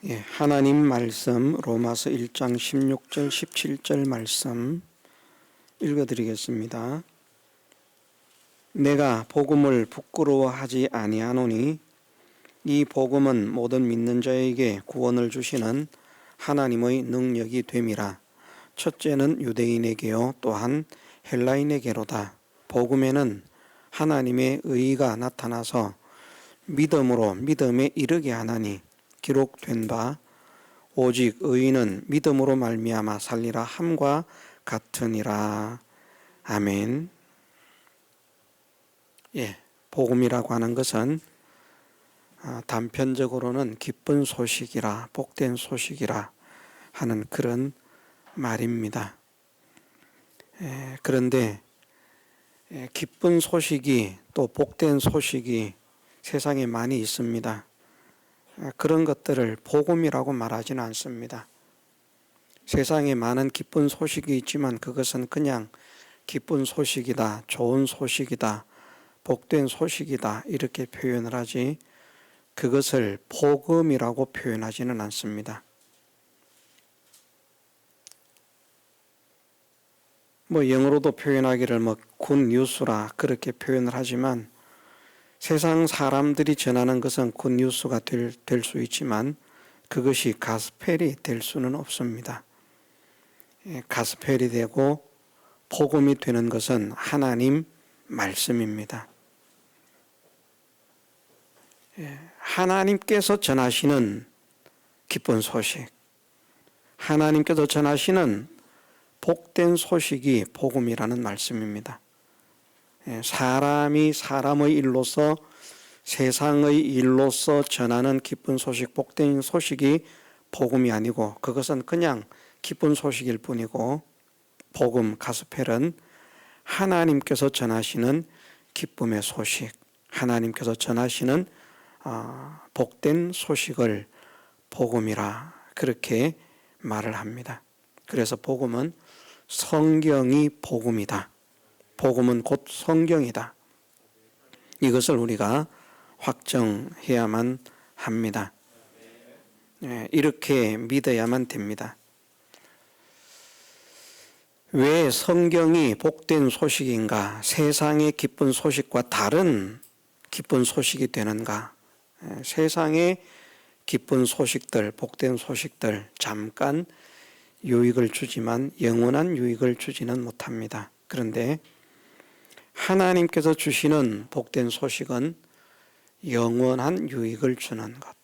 하나님 말씀 로마서 1장 16절 17절 말씀 읽어드리겠습니다. 내가 복음을 부끄러워하지 아니하노니 이 복음은 모든 믿는 자에게 구원을 주시는 하나님의 능력이 됨이라. 첫째는 유대인에게요 또한 헬라인에게로다. 복음에는 하나님의 의의가 나타나서 믿음으로 믿음에 이르게 하나니 기록된 바 오직 의인은 믿음으로 말미암아 살리라 함과 같으니라. 아멘. 복음이라고 하는 것은 단편적으로는 기쁜 소식이라 복된 소식이라 하는 그런 말입니다. 그런데 기쁜 소식이 또 복된 소식이 세상에 많이 있습니다. 그런 것들을 복음이라고 말하지는 않습니다. 세상에 많은 기쁜 소식이 있지만 그것은 그냥 기쁜 소식이다, 좋은 소식이다, 복된 소식이다 이렇게 표현을 하지 그것을 복음이라고 표현하지는 않습니다. 영어로도 표현하기를 굿뉴스라 그렇게 표현을 하지만 세상 사람들이 전하는 것은 굿뉴스가 될 수 있지만 그것이 가스펠이 될 수는 없습니다. 가스펠이 되고 복음이 되는 것은 하나님 말씀입니다. 하나님께서 전하시는 기쁜 소식, 하나님께서 전하시는 복된 소식이 복음이라는 말씀입니다. 사람이 사람의 일로서 세상의 일로서 전하는 기쁜 소식, 복된 소식이 복음이 아니고 그것은 그냥 기쁜 소식일 뿐이고 복음, 가스펠은 하나님께서 전하시는 기쁨의 소식, 하나님께서 전하시는 복된 소식을 복음이라 그렇게 말을 합니다. 그래서 복음은 성경이 복음이다. 복음은 곧 성경이다. 이것을 우리가 확정해야만 합니다. 이렇게 믿어야만 됩니다. 왜 성경이 복된 소식인가? 세상의 기쁜 소식과 다른 기쁜 소식이 되는가? 세상의 기쁜 소식들, 복된 소식들 잠깐 유익을 주지만 영원한 유익을 주지는 못합니다. 그런데 하나님께서 주시는 복된 소식은 영원한 유익을 주는 것,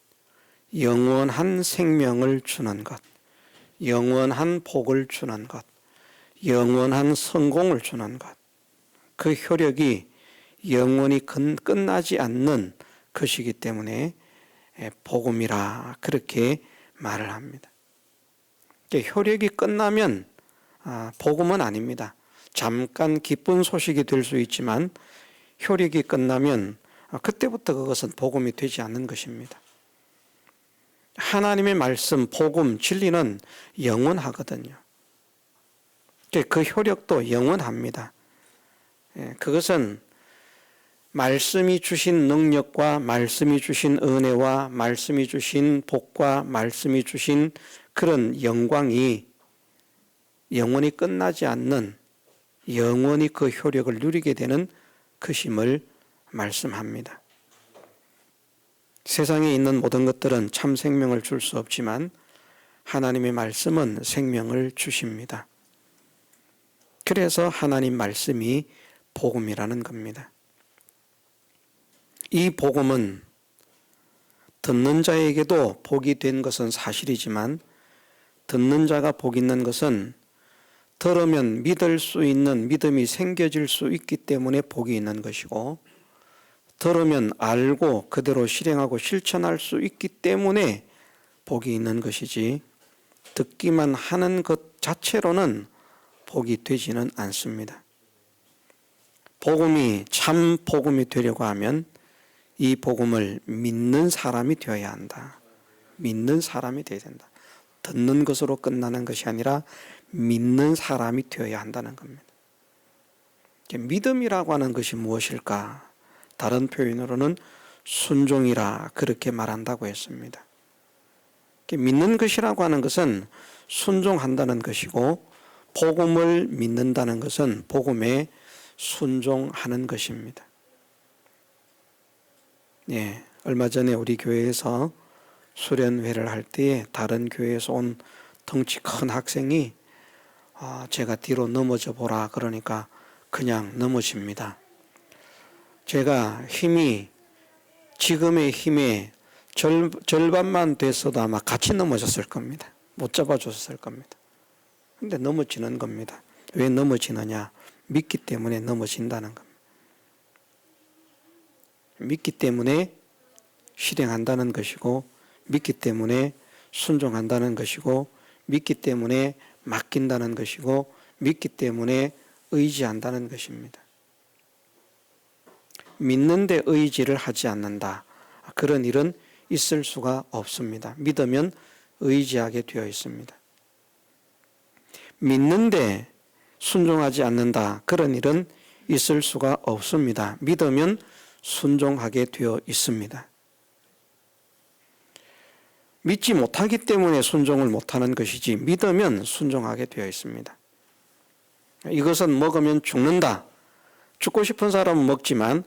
영원한 생명을 주는 것, 영원한 복을 주는 것, 영원한 성공을 주는 것, 그 효력이 영원히 끝나지 않는 것이기 때문에 복음이라 그렇게 말을 합니다. 효력이 끝나면 복음은 아닙니다. 잠깐 기쁜 소식이 될 수 있지만 효력이 끝나면 그때부터 그것은 복음이 되지 않는 것입니다. 하나님의 말씀, 복음, 진리는 영원하거든요. 그 효력도 영원합니다. 그것은 말씀이 주신 능력과 말씀이 주신 은혜와 말씀이 주신 복과 말씀이 주신 그런 영광이 영원히 끝나지 않는 영원히 그 효력을 누리게 되는 것임을 말씀합니다. 세상에 있는 모든 것들은 참 생명을 줄 수 없지만 하나님의 말씀은 생명을 주십니다. 그래서 하나님 말씀이 복음이라는 겁니다. 이 복음은 듣는 자에게도 복이 된 것은 사실이지만 듣는 자가 복 있는 것은 들으면 믿을 수 있는 믿음이 생겨질 수 있기 때문에 복이 있는 것이고 들으면 알고 그대로 실행하고 실천할 수 있기 때문에 복이 있는 것이지 듣기만 하는 것 자체로는 복이 되지는 않습니다. 복음이 참 복음이 되려고 하면 이 복음을 믿는 사람이 되어야 한다. 믿는 사람이 되어야 된다. 듣는 것으로 끝나는 것이 아니라 믿는 사람이 되어야 한다는 겁니다. 믿음이라고 하는 것이 무엇일까? 다른 표현으로는 순종이라 그렇게 말한다고 했습니다. 믿는 것이라고 하는 것은 순종한다는 것이고, 복음을 믿는다는 것은 복음에 순종하는 것입니다. 예, 얼마 전에 우리 교회에서 수련회를 할 때에 다른 교회에서 온 덩치 큰 학생이 제가 뒤로 넘어져 보라 그러니까 그냥 넘어집니다. 제가 지금의 힘의 절반만 됐어도 아마 같이 넘어졌을 겁니다. 못 잡아줬을 겁니다. 근데 넘어지는 겁니다. 왜 넘어지느냐? 믿기 때문에 넘어진다는 겁니다. 믿기 때문에 실행한다는 것이고, 믿기 때문에 순종한다는 것이고, 믿기 때문에 맡긴다는 것이고, 믿기 때문에 의지한다는 것입니다. 믿는데 의지를 하지 않는다. 그런 일은 있을 수가 없습니다. 믿으면 의지하게 되어 있습니다. 믿는데 순종하지 않는다. 그런 일은 있을 수가 없습니다. 믿으면 순종하게 되어 있습니다. 믿지 못하기 때문에 순종을 못하는 것이지 믿으면 순종하게 되어 있습니다. 이것은 먹으면 죽는다. 죽고 싶은 사람은 먹지만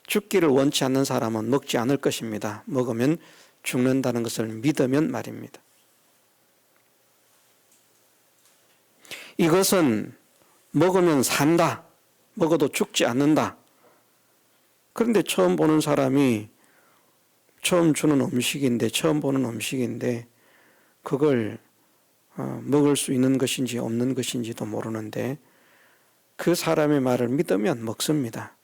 죽기를 원치 않는 사람은 먹지 않을 것입니다. 먹으면 죽는다는 것을 믿으면 말입니다. 이것은 먹으면 산다. 먹어도 죽지 않는다. 그런데 처음 보는 사람이 처음 보는 음식인데 그걸 먹을 수 있는 것인지 없는 것인지도 모르는데 그 사람의 말을 믿으면 먹습니다.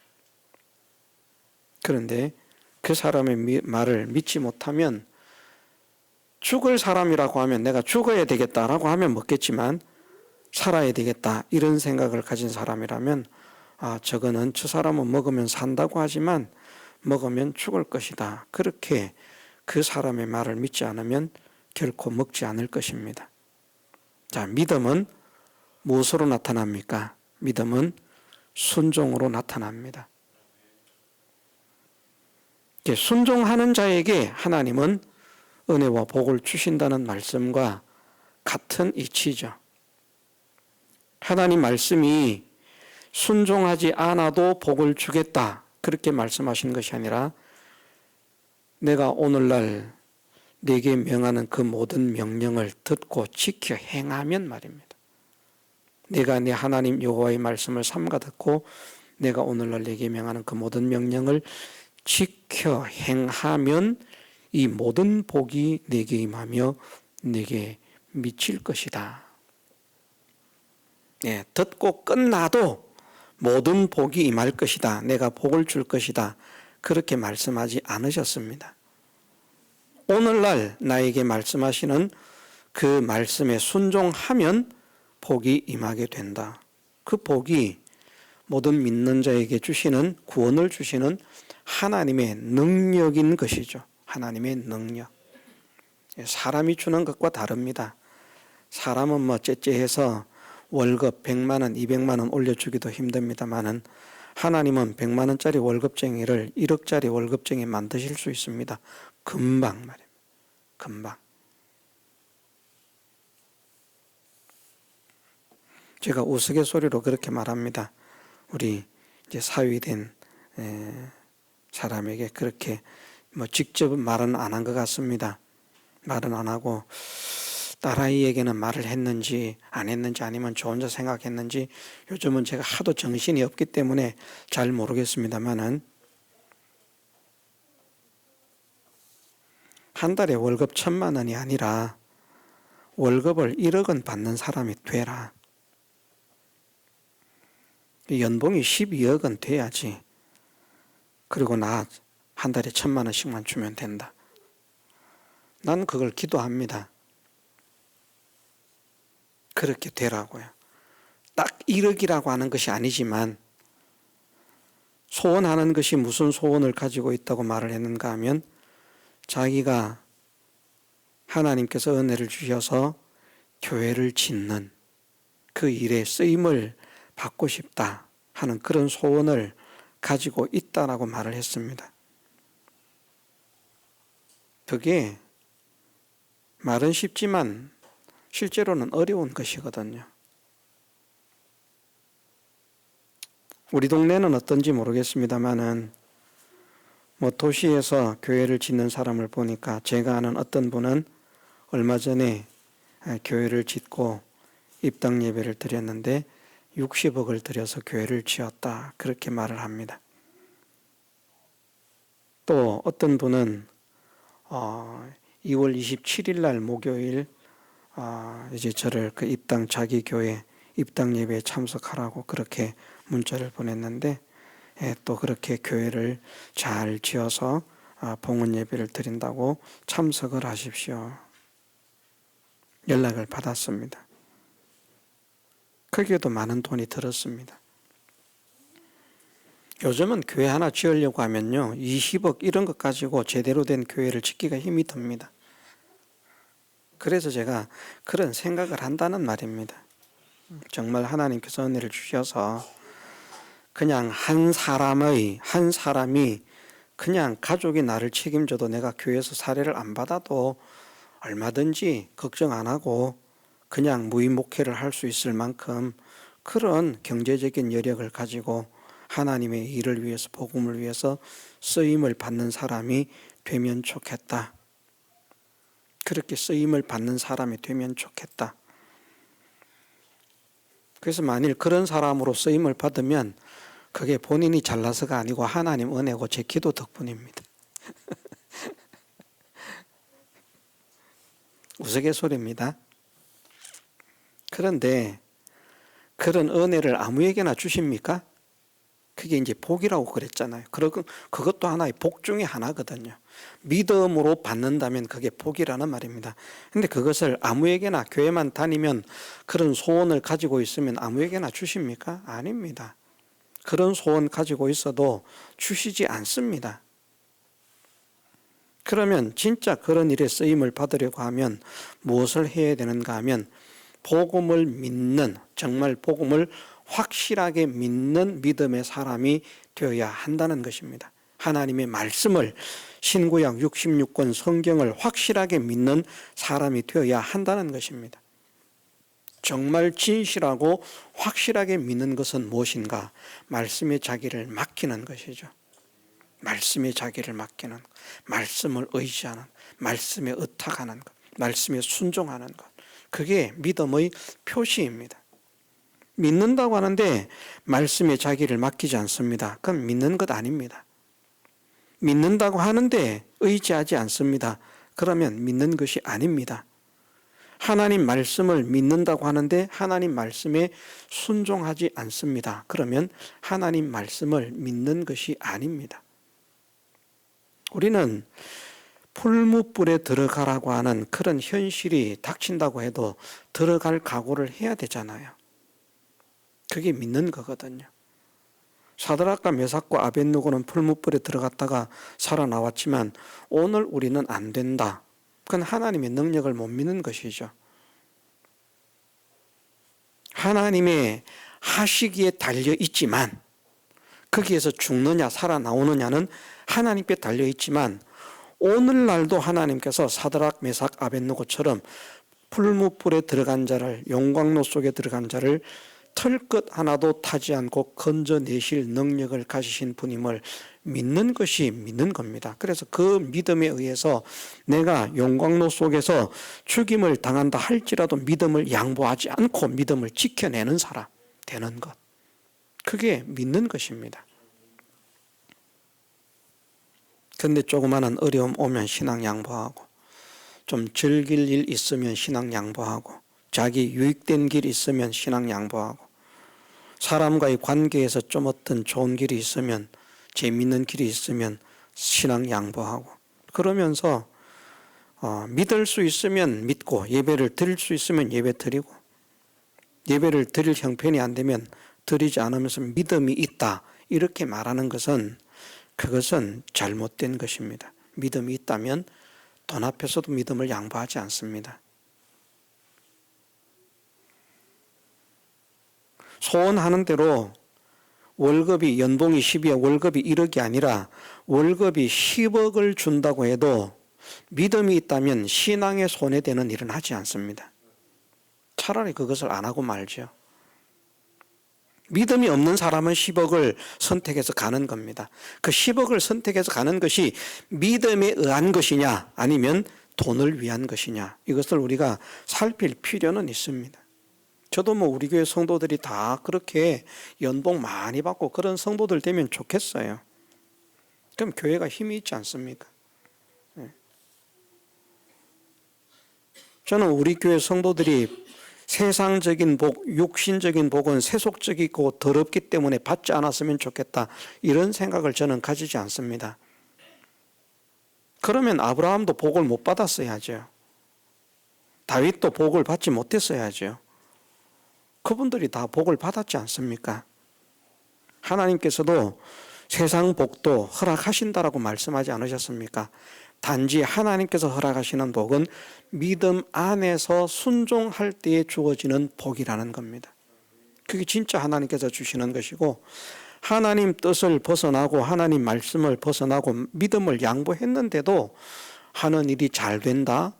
그런데 그 사람의 말을 믿지 못하면 죽을 사람이라고 하면 내가 죽어야 되겠다라고 하면 먹겠지만 살아야 되겠다 이런 생각을 가진 사람이라면 저거는 저 사람은 먹으면 산다고 하지만 먹으면 죽을 것이다. 그렇게 그 사람의 말을 믿지 않으면 결코 먹지 않을 것입니다. 자, 믿음은 무엇으로 나타납니까? 믿음은 순종으로 나타납니다. 순종하는 자에게 하나님은 은혜와 복을 주신다는 말씀과 같은 이치죠. 하나님 말씀이 순종하지 않아도 복을 주겠다 그렇게 말씀하신 것이 아니라 내가 오늘날 내게 명하는 그 모든 명령을 듣고 지켜 행하면 말입니다. 내가 내 하나님 여호와의 말씀을 삼가 듣고 내가 오늘날 내게 명하는 그 모든 명령을 지켜 행하면 이 모든 복이 내게 임하며 내게 미칠 것이다. 예, 듣고 끝나도 모든 복이 임할 것이다. 내가 복을 줄 것이다. 그렇게 말씀하지 않으셨습니다. 오늘날 나에게 말씀하시는 그 말씀에 순종하면 복이 임하게 된다. 그 복이 모든 믿는 자에게 주시는 구원을 주시는 하나님의 능력인 것이죠. 하나님의 능력. 사람이 주는 것과 다릅니다. 사람은 째째해서 월급 100만 원, 200만 원 올려주기도 힘듭니다만은 하나님은 100만 원짜리 월급쟁이를 1억짜리 월급쟁이 만드실 수 있습니다. 금방 말입니다. 금방. 제가 우스갯소리로 그렇게 말합니다. 우리 이제 사위된 사람에게 그렇게 직접 말은 안 한 것 같습니다. 말은 안 하고 딸아이에게는 말을 했는지 안 했는지 아니면 저 혼자 생각했는지 요즘은 제가 하도 정신이 없기 때문에 잘 모르겠습니다만은 한 달에 월급 1,000만 원이 아니라 월급을 1억은 받는 사람이 되라. 연봉이 12억은 돼야지. 그리고 나 한 달에 1,000만 원씩만 주면 된다. 난 그걸 기도합니다. 그렇게 되라고요. 딱 1억이라고 하는 것이 아니지만 소원하는 것이 무슨 소원을 가지고 있다고 말을 했는가 하면 자기가 하나님께서 은혜를 주셔서 교회를 짓는 그 일에 쓰임을 받고 싶다 하는 그런 소원을 가지고 있다라고 말을 했습니다. 그게 말은 쉽지만 실제로는 어려운 것이거든요. 우리 동네는 어떤지 모르겠습니다만은 도시에서 교회를 짓는 사람을 보니까 제가 아는 어떤 분은 얼마 전에 교회를 짓고 입당 예배를 드렸는데 60억을 들여서 교회를 지었다, 그렇게 말을 합니다. 또 어떤 분은 2월 27일 날 목요일 이제 저를 그 입당 자기 교회 입당 예배에 참석하라고 그렇게 문자를 보냈는데, 또 그렇게 교회를 잘 지어서 봉헌 예배를 드린다고 참석을 하십시오, 연락을 받았습니다. 거기에도 많은 돈이 들었습니다. 요즘은 교회 하나 지으려고 하면요 20억 이런 것 가지고 제대로 된 교회를 짓기가 힘이 듭니다. 그래서 제가 그런 생각을 한다는 말입니다. 정말 하나님께서 은혜를 주셔서 그냥 한 사람이 그냥 가족이 나를 책임져도 내가 교회에서 사례를 안 받아도 얼마든지 걱정 안 하고 그냥 무임 목회를 할 수 있을 만큼 그런 경제적인 여력을 가지고 하나님의 일을 위해서, 복음을 위해서 쓰임을 받는 사람이 되면 좋겠다. 그렇게 쓰임을 받는 사람이 되면 좋겠다. 그래서 만일 그런 사람으로 쓰임을 받으면 그게 본인이 잘나서가 아니고 하나님 은혜고 제 기도 덕분입니다. 우스갯소리입니다. 그런데 그런 은혜를 아무에게나 주십니까? 그게 이제 복이라고 그랬잖아요. 그것도 하나의 복 중에 하나거든요. 믿음으로 받는다면 그게 복이라는 말입니다. 근데 그것을 아무에게나, 교회만 다니면 그런 소원을 가지고 있으면 아무에게나 주십니까? 아닙니다. 그런 소원 가지고 있어도 주시지 않습니다. 그러면 진짜 그런 일에 쓰임을 받으려고 하면 무엇을 해야 되는가 하면 복음을 믿는, 정말 복음을 확실하게 믿는 믿음의 사람이 되어야 한다는 것입니다. 하나님의 말씀을, 신구약 66권 성경을 확실하게 믿는 사람이 되어야 한다는 것입니다. 정말 진실하고 확실하게 믿는 것은 무엇인가? 말씀에 자기를 맡기는 것이죠. 말씀에 자기를 맡기는, 말씀을 의지하는, 말씀에 의탁하는 것, 말씀에 순종하는 것, 그게 믿음의 표시입니다. 믿는다고 하는데 말씀에 자기를 맡기지 않습니다. 그건 믿는 것 아닙니다. 믿는다고 하는데 의지하지 않습니다. 그러면 믿는 것이 아닙니다. 하나님 말씀을 믿는다고 하는데 하나님 말씀에 순종하지 않습니다. 그러면 하나님 말씀을 믿는 것이 아닙니다. 우리는 풀무불에 들어가라고 하는 그런 현실이 닥친다고 해도 들어갈 각오를 해야 되잖아요. 그게 믿는 거거든요. 사드락과 메삭과 아벳느고는 풀무불에 들어갔다가 살아나왔지만 오늘 우리는 안 된다. 그건 하나님의 능력을 못 믿는 것이죠. 하나님의 하시기에 달려 있지만 거기에서 죽느냐 살아나오느냐는 하나님께 달려 있지만 오늘날도 하나님께서 사드락, 메삭, 아벳느고처럼 풀무불에 들어간 자를, 용광로 속에 들어간 자를 털끝 하나도 타지 않고 건져내실 능력을 가지신 분임을 믿는 것이 믿는 겁니다. 그래서 그 믿음에 의해서 내가 용광로 속에서 죽임을 당한다 할지라도 믿음을 양보하지 않고 믿음을 지켜내는 사람 되는 것, 그게 믿는 것입니다. 그런데 조그마한 어려움 오면 신앙 양보하고, 좀 즐길 일 있으면 신앙 양보하고, 자기 유익된 길 있으면 신앙 양보하고, 사람과의 관계에서 좀 어떤 좋은 길이 있으면, 재미있는 길이 있으면 신앙 양보하고, 그러면서 믿을 수 있으면 믿고, 예배를 드릴 수 있으면 예배 드리고, 예배를 드릴 형편이 안 되면 드리지 않으면서 믿음이 있다, 이렇게 말하는 것은 그것은 잘못된 것입니다. 믿음이 있다면 돈 앞에서도 믿음을 양보하지 않습니다. 소원하는 대로 월급이, 연봉이 10억, 월급이 1억이 아니라 월급이 10억을 준다고 해도 믿음이 있다면 신앙에 손해되는 일은 하지 않습니다. 차라리 그것을 안 하고 말죠. 믿음이 없는 사람은 10억을 선택해서 가는 겁니다. 그 10억을 선택해서 가는 것이 믿음에 의한 것이냐 아니면 돈을 위한 것이냐, 이것을 우리가 살필 필요는 있습니다. 저도 우리 교회 성도들이 다 그렇게 연봉 많이 받고 그런 성도들 되면 좋겠어요. 그럼 교회가 힘이 있지 않습니까? 저는 우리 교회 성도들이 세상적인 복, 육신적인 복은 세속적이고 더럽기 때문에 받지 않았으면 좋겠다, 이런 생각을 저는 가지지 않습니다. 그러면 아브라함도 복을 못 받았어야죠. 다윗도 복을 받지 못했어야죠. 그분들이 다 복을 받았지 않습니까? 하나님께서도 세상 복도 허락하신다라고 말씀하지 않으셨습니까? 단지 하나님께서 허락하시는 복은 믿음 안에서 순종할 때에 주어지는 복이라는 겁니다. 그게 진짜 하나님께서 주시는 것이고, 하나님 뜻을 벗어나고 하나님 말씀을 벗어나고 믿음을 양보했는데도 하는 일이 잘 된다,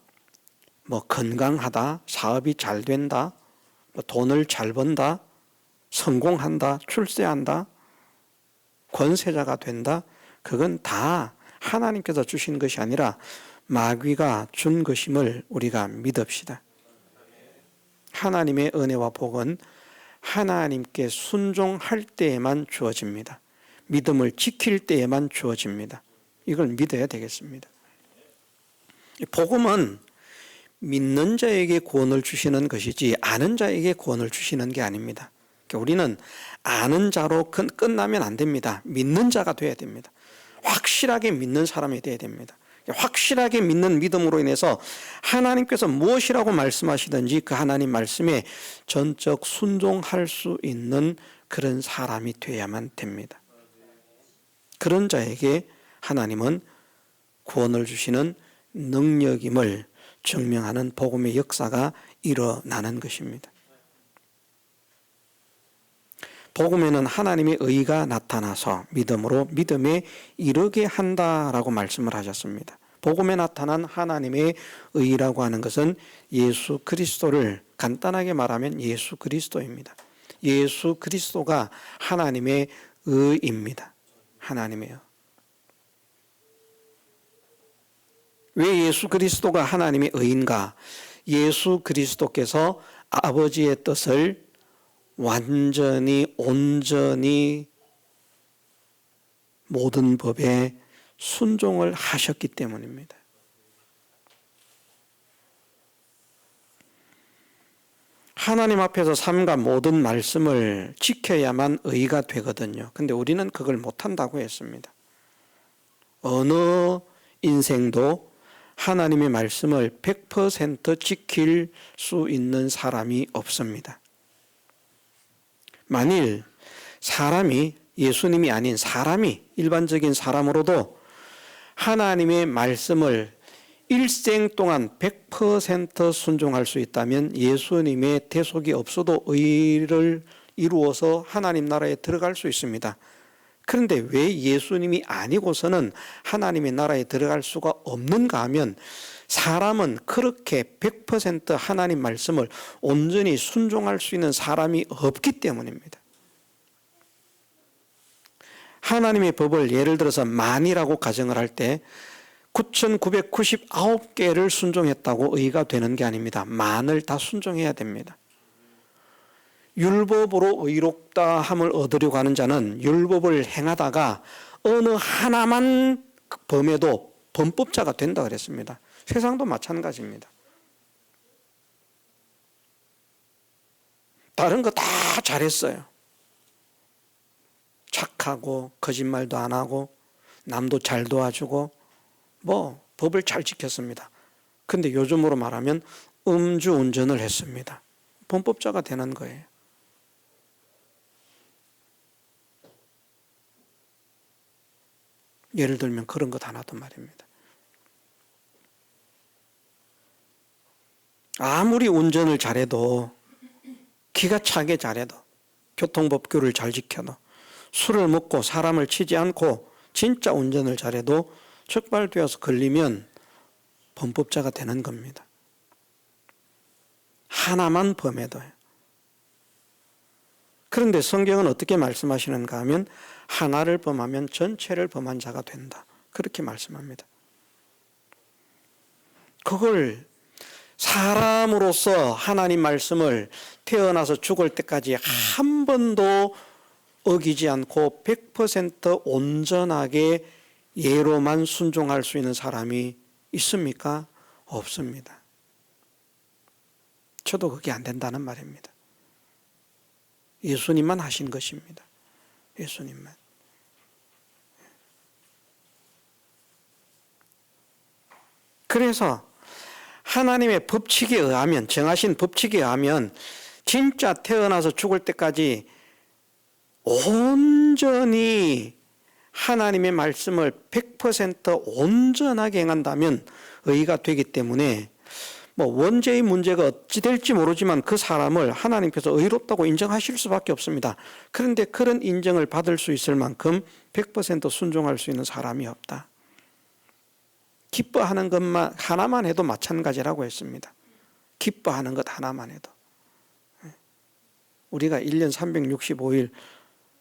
건강하다, 사업이 잘 된다, 돈을 잘 번다, 성공한다, 출세한다, 권세자가 된다, 그건 다 하나님께서 주신 것이 아니라 마귀가 준 것임을 우리가 믿읍시다. 하나님의 은혜와 복은 하나님께 순종할 때에만 주어집니다. 믿음을 지킬 때에만 주어집니다. 이걸 믿어야 되겠습니다. 복음은 믿는 자에게 구원을 주시는 것이지 아는 자에게 구원을 주시는 게 아닙니다. 우리는 아는 자로 끝나면 안 됩니다. 믿는 자가 돼야 됩니다. 확실하게 믿는 사람이 돼야 됩니다. 확실하게 믿는 믿음으로 인해서 하나님께서 무엇이라고 말씀하시든지 그 하나님 말씀에 전적 순종할 수 있는 그런 사람이 되어야만 됩니다. 그런 자에게 하나님은 구원을 주시는 능력임을 증명하는 복음의 역사가 일어나는 것입니다. 복음에는 하나님의 의가 나타나서 믿음으로 믿음에 이르게 한다라고 말씀을 하셨습니다. 복음에 나타난 하나님의 의라고 하는 것은 예수 그리스도를, 간단하게 말하면 예수 그리스도입니다. 예수 그리스도가 하나님의 의입니다. 하나님의 의. 왜 예수 그리스도가 하나님의 의인가? 예수 그리스도께서 아버지의 뜻을 완전히 온전히 모든 법에 순종을 하셨기 때문입니다. 하나님 앞에서 삼가 모든 말씀을 지켜야만 의가 되거든요. 근데 우리는 그걸 못한다고 했습니다. 어느 인생도 하나님의 말씀을 100% 지킬 수 있는 사람이 없습니다. 만일 사람이, 예수님이 아닌 사람이, 일반적인 사람으로도 하나님의 말씀을 일생 동안 100% 순종할 수 있다면 예수님의 대속이 없어도 의를 이루어서 하나님 나라에 들어갈 수 있습니다. 그런데 왜 예수님이 아니고서는 하나님의 나라에 들어갈 수가 없는가 하면, 사람은 그렇게 100% 하나님 말씀을 온전히 순종할 수 있는 사람이 없기 때문입니다. 하나님의 법을 예를 들어서 만이라고 가정을 할 때 9,999개를 순종했다고 의가 되는 게 아닙니다. 만을 다 순종해야 됩니다. 율법으로 의롭다 함을 얻으려고 하는 자는 율법을 행하다가 어느 하나만 범해도 범법자가 된다 그랬습니다. 세상도 마찬가지입니다. 다른 거 다 잘했어요. 착하고 거짓말도 안 하고 남도 잘 도와주고 법을 잘 지켰습니다. 근데 요즘으로 말하면 음주운전을 했습니다. 범법자가 되는 거예요. 예를 들면 그런 것 하나도 말입니다. 아무리 운전을 잘해도, 기가 차게 잘해도, 교통법규를 잘 지켜도, 술을 먹고 사람을 치지 않고 진짜 운전을 잘해도 적발되어서 걸리면 범법자가 되는 겁니다. 하나만 범해도요. 그런데 성경은 어떻게 말씀하시는가 하면 하나를 범하면 전체를 범한 자가 된다. 그렇게 말씀합니다. 그걸 사람으로서 하나님 말씀을 태어나서 죽을 때까지 한 번도 어기지 않고 100% 온전하게 예로만 순종할 수 있는 사람이 있습니까? 없습니다. 저도 그게 안 된다는 말입니다. 예수님만 하신 것입니다. 예수님만. 그래서 하나님의 법칙에 의하면, 정하신 법칙에 의하면 진짜 태어나서 죽을 때까지 온전히 하나님의 말씀을 100% 온전하게 행한다면 의가 되기 때문에 원죄의 문제가 어찌 될지 모르지만 그 사람을 하나님께서 의롭다고 인정하실 수밖에 없습니다. 그런데 그런 인정을 받을 수 있을 만큼 100% 순종할 수 있는 사람이 없다. 기뻐하는 것만 하나만 해도 마찬가지라고 했습니다. 기뻐하는 것 하나만 해도. 우리가 1년 365일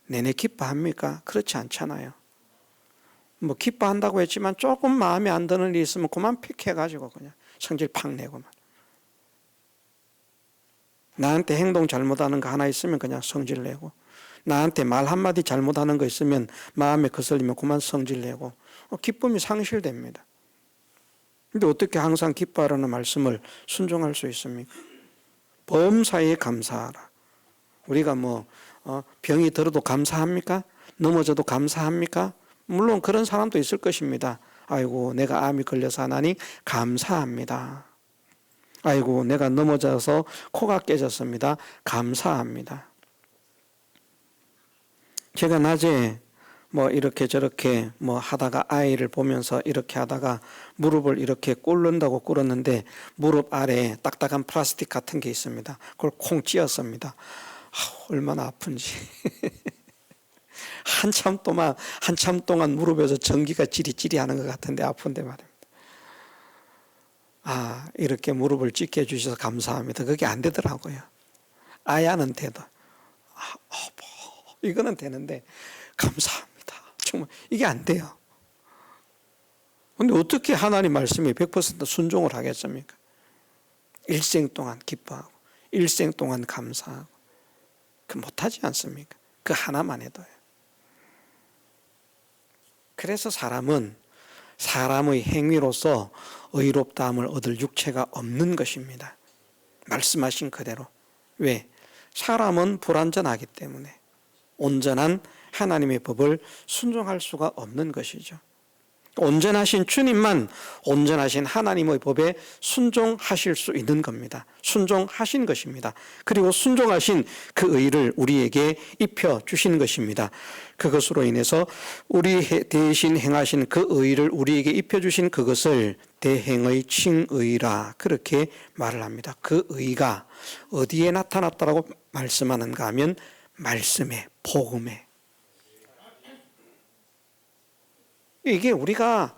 내내 기뻐합니까? 그렇지 않잖아요. 기뻐한다고 했지만 조금 마음에 안 드는 일이 있으면 그만 픽해가지고 그냥 성질 팍 내고만. 나한테 행동 잘못하는 거 하나 있으면 그냥 성질 내고, 나한테 말 한마디 잘못하는 거 있으면 마음에 거슬리면 그만 성질 내고, 기쁨이 상실됩니다. 근데 어떻게 항상 기뻐하라는 말씀을 순종할 수 있습니까? 범사에 감사하라. 우리가 병이 들어도 감사합니까? 넘어져도 감사합니까? 물론 그런 사람도 있을 것입니다. 아이고 내가 암이 걸려서 하나님 감사합니다. 아이고 내가 넘어져서 코가 깨졌습니다. 감사합니다. 제가 낮에 이렇게 저렇게 하다가 아이를 보면서 이렇게 하다가 무릎을 이렇게 꿇는다고 꿇었는데 무릎 아래에 딱딱한 플라스틱 같은 게 있습니다. 그걸 콩 찧었습니다. 얼마나 아픈지. 한참 동안 무릎에서 전기가 찌리찌리 하는 것 같은데 아픈데 말입니다. 이렇게 무릎을 찢게 해주셔서 감사합니다. 그게 안 되더라고요. 아야는 돼도. 이거는 되는데 감사합니다. 정말 이게 안 돼요. 근데 어떻게 하나님 말씀에 100% 순종을 하겠습니까? 일생 동안 기뻐하고 일생 동안 감사하고 그 못하지 않습니까? 그 하나만 해도요. 그래서 사람은 사람의 행위로서 의롭다함을 얻을 육체가 없는 것입니다. 말씀하신 그대로. 왜? 사람은 불완전하기 때문에 온전한 하나님의 법을 순종할 수가 없는 것이죠. 온전하신 주님만 온전하신 하나님의 법에 순종하실 수 있는 겁니다. 순종하신 것입니다. 그리고 순종하신 그 의를 우리에게 입혀주신 것입니다. 그것으로 인해서 우리 대신 행하신 그 의를 우리에게 입혀주신 그것을 대행의 칭의라 그렇게 말을 합니다. 그 의가 어디에 나타났다라고 말씀하는가 하면 말씀에, 복음에. 이게 우리가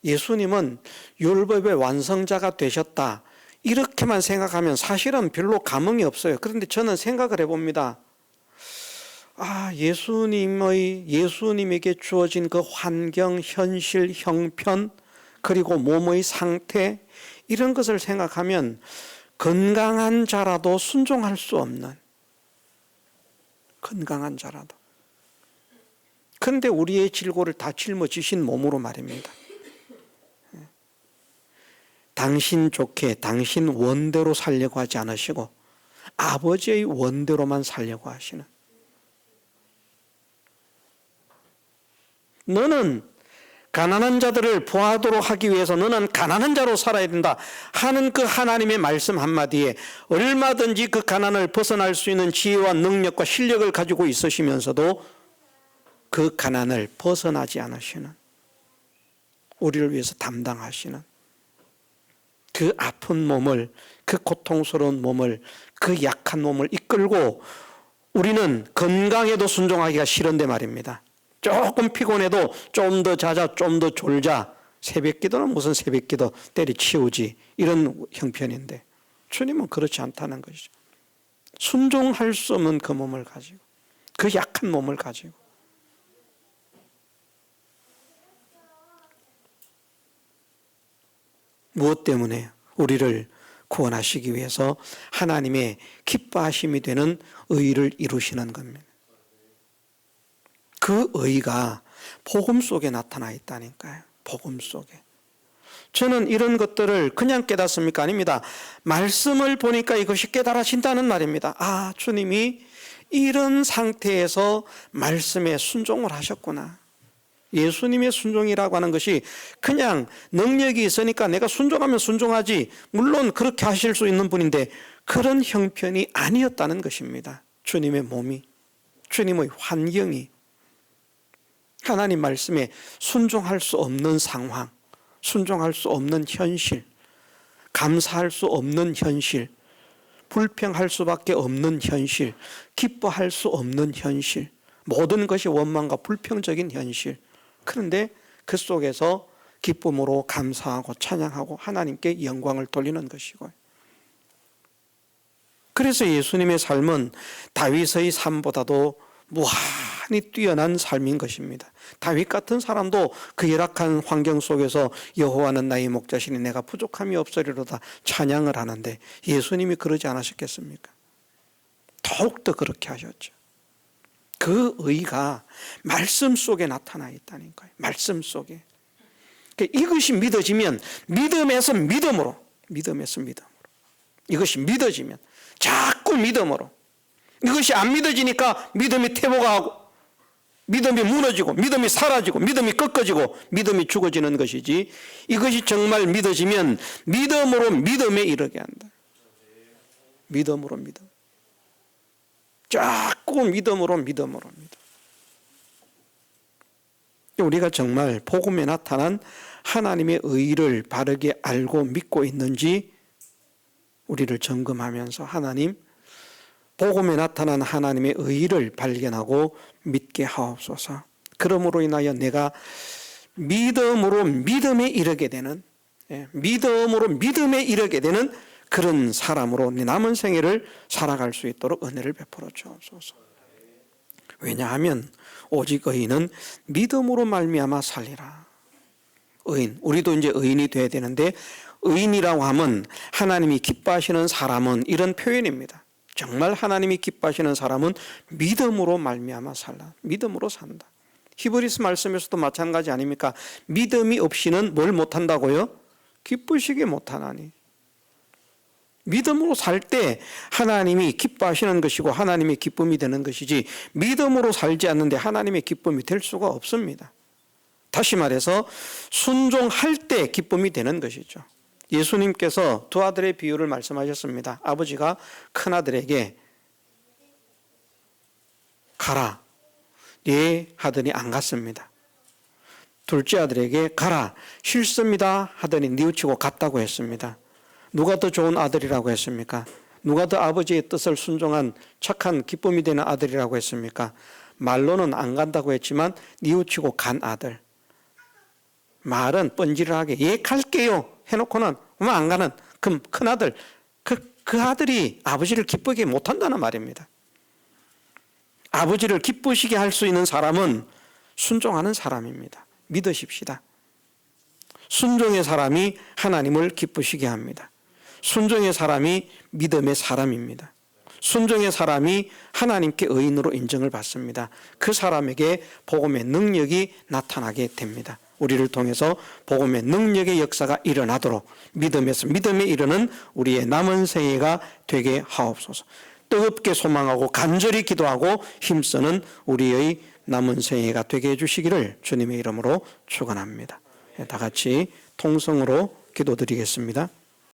예수님은 율법의 완성자가 되셨다 이렇게만 생각하면 사실은 별로 감흥이 없어요. 그런데 저는 생각을 해봅니다. 예수님에게 주어진 그 환경, 현실, 형편 그리고 몸의 상태 이런 것을 생각하면 건강한 자라도 순종할 수 없는 건강한 자라도. 그런데 우리의 질고를 다 짊어지신 몸으로 말입니다. 당신 좋게 당신 원대로 살려고 하지 않으시고 아버지의 원대로만 살려고 하시는, 너는 가난한 자들을 보호하도록 하기 위해서 너는 가난한 자로 살아야 된다 하는 그 하나님의 말씀 한마디에 얼마든지 그 가난을 벗어날 수 있는 지혜와 능력과 실력을 가지고 있으시면서도 그 가난을 벗어나지 않으시는, 우리를 위해서 담당하시는 그 아픈 몸을, 그 고통스러운 몸을, 그 약한 몸을 이끌고 우리는 건강에도 순종하기가 싫은데 말입니다. 조금 피곤해도 좀 더 자자, 좀 더 졸자 새벽 기도는 무슨 새벽 기도 때려치우지 이런 형편인데 주님은 그렇지 않다는 것이죠. 순종할 수 없는 그 몸을 가지고 그 약한 몸을 가지고 무엇 때문에 우리를 구원하시기 위해서 하나님의 기뻐하심이 되는 의를 이루시는 겁니다. 그 의가 복음 속에 나타나 있다니까요. 복음 속에. 저는 이런 것들을 그냥 깨닫습니까? 아닙니다. 말씀을 보니까 이것이 깨달아진다는 말입니다. 아, 주님이 이런 상태에서 말씀에 순종을 하셨구나. 예수님의 순종이라고 하는 것이 그냥 능력이 있으니까 내가 순종하면 순종하지, 물론 그렇게 하실 수 있는 분인데 그런 형편이 아니었다는 것입니다. 주님의 몸이, 주님의 환경이 하나님 말씀에 순종할 수 없는 상황, 순종할 수 없는 현실, 감사할 수 없는 현실, 불평할 수밖에 없는 현실, 기뻐할 수 없는 현실, 모든 것이 원망과 불평적인 현실. 그런데 그 속에서 기쁨으로 감사하고 찬양하고 하나님께 영광을 돌리는 것이고요. 그래서 예수님의 삶은 다윗의 삶보다도 무한히 뛰어난 삶인 것입니다. 다윗 같은 사람도 그 열악한 환경 속에서 여호와는 나의 목자시니 내가 부족함이 없으리로다 찬양을 하는데 예수님이 그러지 않으셨겠습니까? 더욱더 그렇게 하셨죠. 그 의가 말씀 속에 나타나 있다니까요. 말씀 속에. 이것이 믿어지면 믿음에서 믿음으로, 믿음에서 믿음으로. 이것이 믿어지면 자꾸 믿음으로. 이것이 안 믿어지니까 믿음이 퇴보하고 믿음이 무너지고 믿음이 사라지고 믿음이 꺾어지고 믿음이 죽어지는 것이지, 이것이 정말 믿어지면 믿음으로 믿음에 이르게 한다. 믿음으로 믿음. 자꾸 믿음으로 믿음으로 믿음. 우리가 정말 복음에 나타난 하나님의 의를 바르게 알고 믿고 있는지 우리를 점검하면서 하나님, 복음에 나타난 하나님의 의를 발견하고 믿게 하옵소서. 그러므로 인하여 내가 믿음으로 믿음에 이르게 되는, 믿음으로 믿음에 이르게 되는 그런 사람으로 내 남은 생애를 살아갈 수 있도록 은혜를 베풀어 주옵소서. 왜냐하면 오직 의인은 믿음으로 말미암아 살리라. 의인, 우리도 이제 의인이 돼야 되는데, 의인이라고 하면 하나님이 기뻐하시는 사람은 이런 표현입니다. 정말 하나님이 기뻐하시는 사람은 믿음으로 말미암아 살라. 믿음으로 산다. 히브리서 말씀에서도 마찬가지 아닙니까? 믿음이 없이는 뭘 못한다고요? 기쁘시게 못하나니. 믿음으로 살 때 하나님이 기뻐하시는 것이고 하나님의 기쁨이 되는 것이지, 믿음으로 살지 않는데 하나님의 기쁨이 될 수가 없습니다. 다시 말해서 순종할 때 기쁨이 되는 것이죠. 예수님께서 두 아들의 비유를 말씀하셨습니다. 아버지가 큰아들에게 가라, 예 하더니 안 갔습니다. 둘째 아들에게 가라, 싫습니다 하더니 뉘우치고 갔다고 했습니다. 누가 더 좋은 아들이라고 했습니까? 누가 더 아버지의 뜻을 순종한 착한 기쁨이 되는 아들이라고 했습니까? 말로는 안 간다고 했지만 뉘우치고 간 아들. 말은 뻔질하게 예 갈게요 해놓고는 안 가는 그 큰아들, 그 아들이 아버지를 기쁘게 못한다는 말입니다. 아버지를 기쁘시게 할 수 있는 사람은 순종하는 사람입니다. 믿으십시다. 순종의 사람이 하나님을 기쁘시게 합니다. 순종의 사람이 믿음의 사람입니다. 순종의 사람이 하나님께 의인으로 인정을 받습니다. 그 사람에게 복음의 능력이 나타나게 됩니다. 우리를 통해서 복음의 능력의 역사가 일어나도록 믿음에서 믿음에 이르는 우리의 남은 생애가 되게 하옵소서. 뜨겁게 소망하고 간절히 기도하고 힘쓰는 우리의 남은 생애가 되게 해주시기를 주님의 이름으로 축원합니다. 다 같이 통성으로 기도드리겠습니다.